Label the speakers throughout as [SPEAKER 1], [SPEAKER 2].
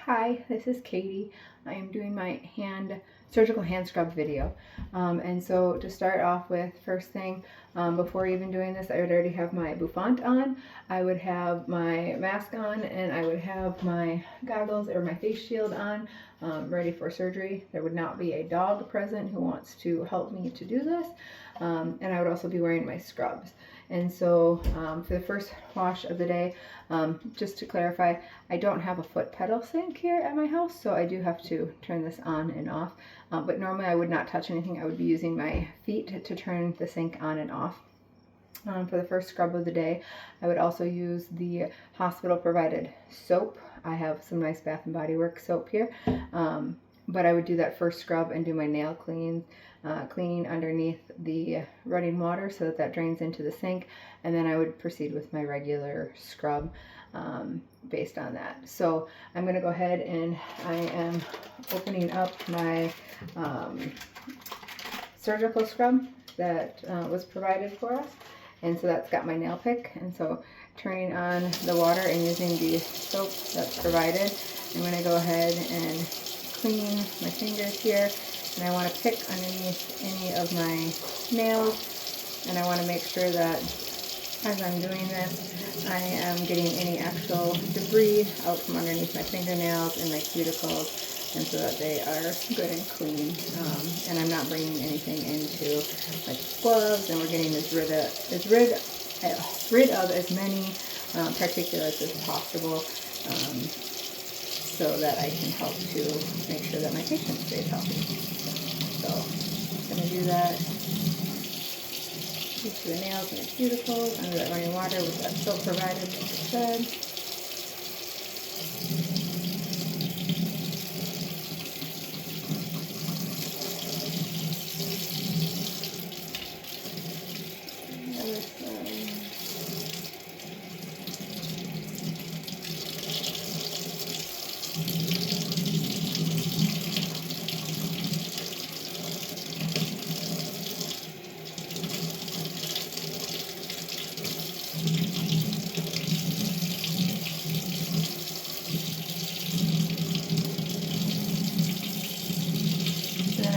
[SPEAKER 1] Hi, this is Katie. I am doing my surgical hand scrub video. And so to start off with, first thing, before even doing this, I would already have my bouffant on. I would have my mask on, and I would have my goggles or my face shield on, ready for surgery. There would not be a dog present who wants to help me to do this. And I would also be wearing my scrubs. And so for the first wash of the day, just to clarify, I don't have a foot pedal sink here at my house, so I do have to turn this on and off. But normally I would not touch anything. I would be using my feet to turn the sink on and off. For the first scrub of the day, I would also use the hospital provided soap. I have some nice Bath and Body Works soap here. But I would do that first scrub and do my nail cleaning underneath the running water so that drains into the sink, and then I would proceed with my regular scrub based on that. So I'm going to go ahead and I am opening up my surgical scrub that was provided for us, and so that's got my nail pick, and so turning on the water and using the soap that's provided, I'm going to go ahead and clean my fingers here, and I want to pick underneath any of my nails, and I want to make sure that as I'm doing this, I am getting any actual debris out from underneath my fingernails and my cuticles, and so that they are good and clean, and I'm not bringing anything into like gloves, and we're getting rid of as many particulates as possible, so that I can help to make sure that my patient stays healthy. So I'm going to do that to the nails and the cuticles under that running water with that soap provided, like I said.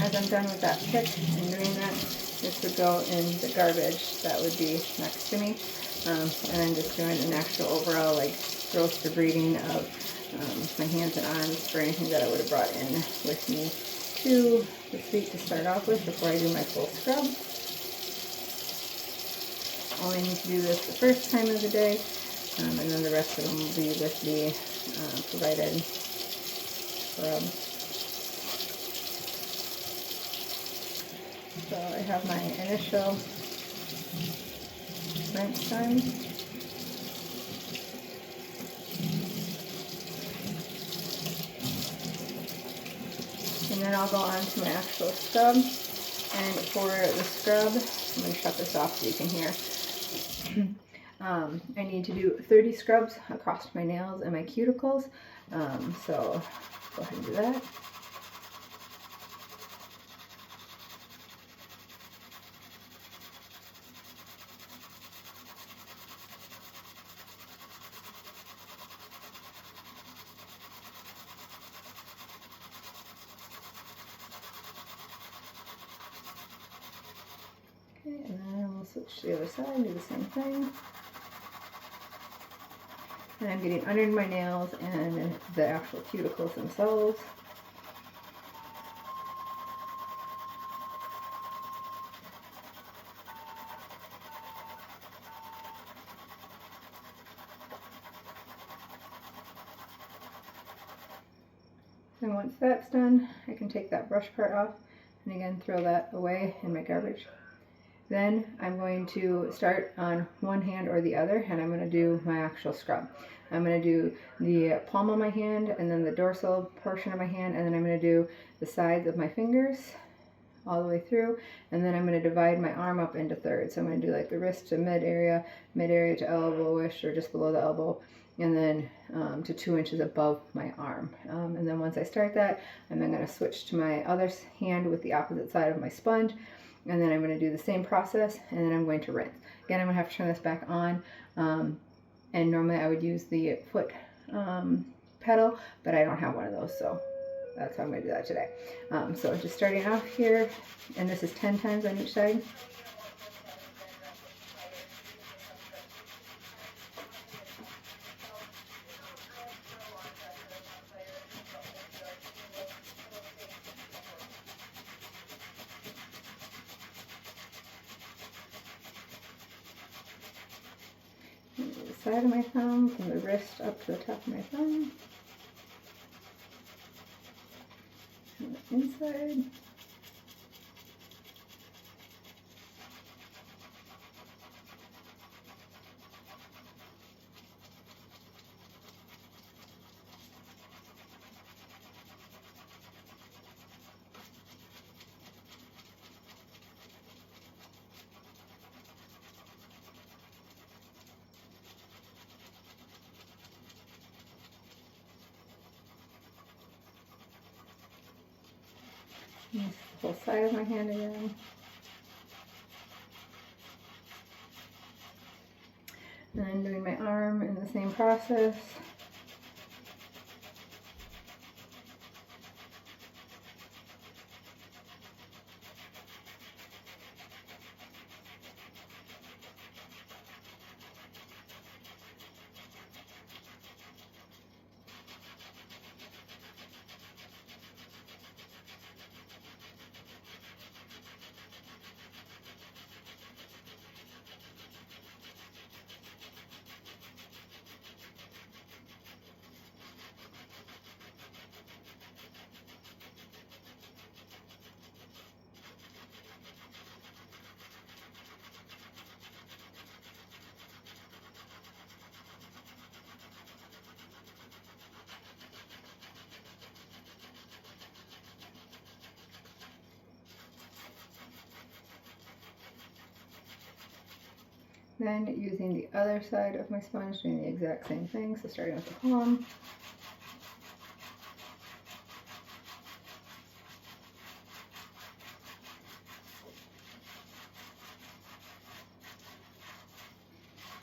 [SPEAKER 1] As I'm done with that pick and doing that, this would go in the garbage that would be next to me. And I'm just doing an actual overall like gross debriding of my hands and arms for anything that I would have brought in with me to the suite to start off with before I do my full scrub. Only need to do this the first time of the day, and then the rest of them will be with the provided scrub. So I have my initial rinse time. And then I'll go on to my actual scrub. And for the scrub, I'm going to shut this off so you can hear. I need to do 30 scrubs across my nails and my cuticles. So go ahead and do that. Okay, and then we'll switch to the other side and do the same thing. And I'm getting under my nails and the actual cuticles themselves. And once that's done, I can take that brush part off and again throw that away in my garbage. Then I'm going to start on one hand or the other, and I'm going to do my actual scrub. I'm going to do the palm of my hand, and then the dorsal portion of my hand, and then I'm going to do the sides of my fingers all the way through, and then I'm going to divide my arm up into thirds. So I'm going to do like the wrist to mid area to elbow-ish, or just below the elbow, and then to 2 inches above my arm. And then once I start that, I'm then going to switch to my other hand with the opposite side of my sponge, and then I'm going to do the same process, and then I'm going to rinse. Again, I'm going to have to turn this back on, and normally I would use the foot pedal, but I don't have one of those, so that's how I'm going to do that today. So just starting off here, and this is 10 times on each side. The side of my thumb, from the wrist up to the top of my thumb. And the inside. This is the whole side of my hand again. And then doing my arm in the same process. Then using the other side of my sponge, doing the exact same thing. So starting with the palm.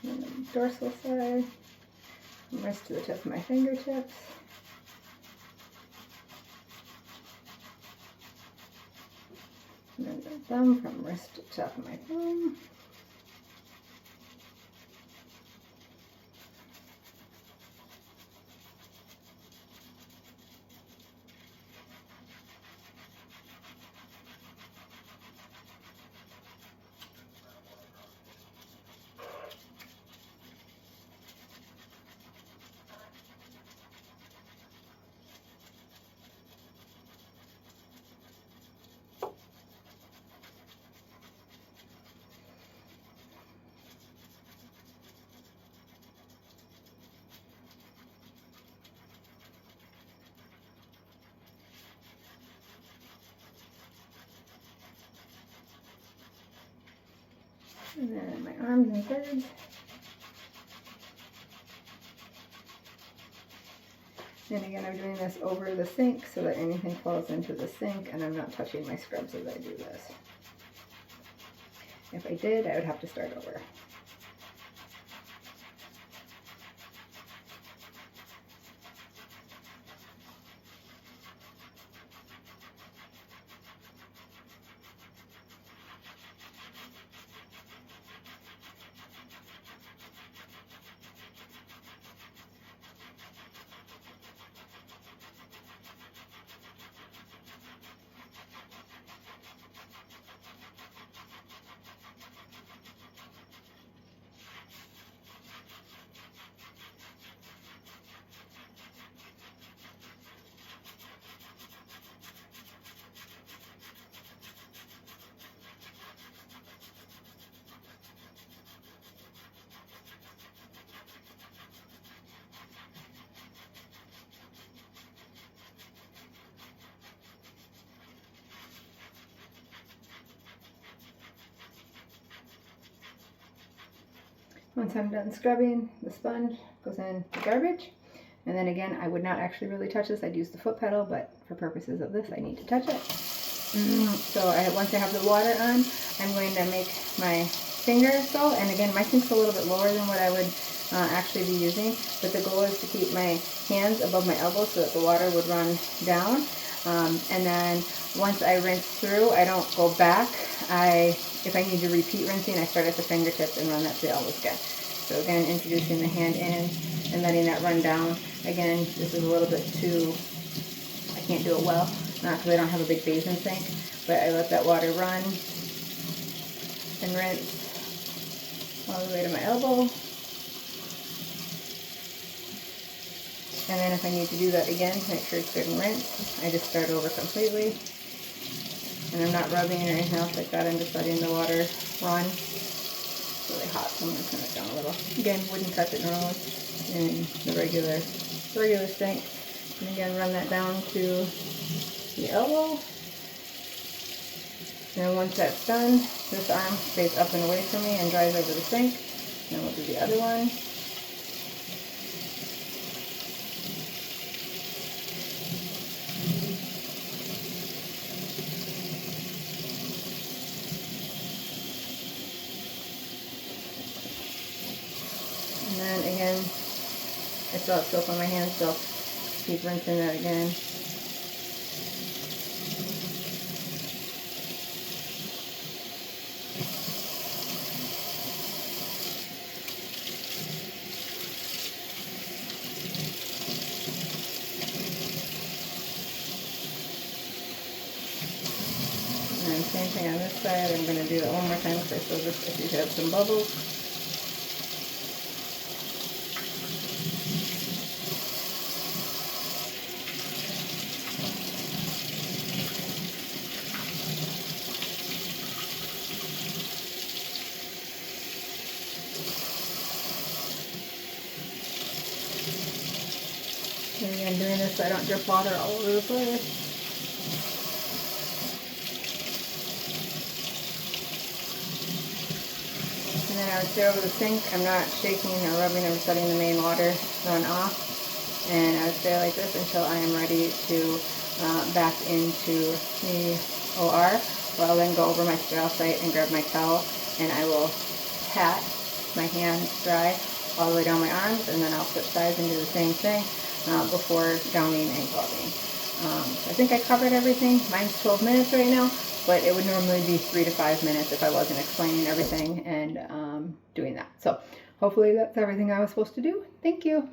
[SPEAKER 1] And then the dorsal side. From wrist to the tip of my fingertips. And then the thumb from wrist to top of my thumb. And then my arms and thirds. And again, I'm doing this over the sink so that anything falls into the sink and I'm not touching my scrubs as I do this. If I did, I would have to start over. Once I'm done scrubbing, the sponge goes in the garbage. And then again, I would not actually really touch this. I'd use the foot pedal, but for purposes of this, I need to touch it. So once I have the water on, I'm going to make my finger go. And again, my sink's a little bit lower than what I would actually be using, but the goal is to keep my hands above my elbows so that the water would run down. And then once I rinse through, I don't go back. If I need to repeat rinsing, I start at the fingertips and run that to the elbows again. So again, introducing the hand in and letting that run down. Again, this is a little bit too, I can't do it well, not because I don't have a big basin sink, but I let that water run and rinse all the way to my elbow. And then if I need to do that again to make sure it's good and rinsed, I just start over completely. And I'm not rubbing or anything else like that, I'm just letting the water run. It's really hot, so I'm going to turn it down a little. Again, wooden carpet normally in the regular sink. And again, run that down to the elbow. And once that's done, this arm stays up and away from me and dries over the sink. And then we'll do the other one. And then again, I still have soap on my hands, so keep rinsing that again. And same thing on this side. I'm going to do that one more time because I still just, if you have some bubbles. And again, doing this so I don't drip water all over the place. And then I would say over the sink, I'm not shaking or rubbing, I'm just letting the main water run off. And I would stay like this until I am ready to back into the OR. Where I'll then go over my sterile site and grab my towel, and I will pat my hands dry all the way down my arms, and then I'll switch sides and do the same thing before gowning and gloving. So I think I covered everything. Mine's 12 minutes right now, but it would normally be 3 to 5 minutes if I wasn't explaining everything and doing that. So hopefully that's everything I was supposed to do. Thank you.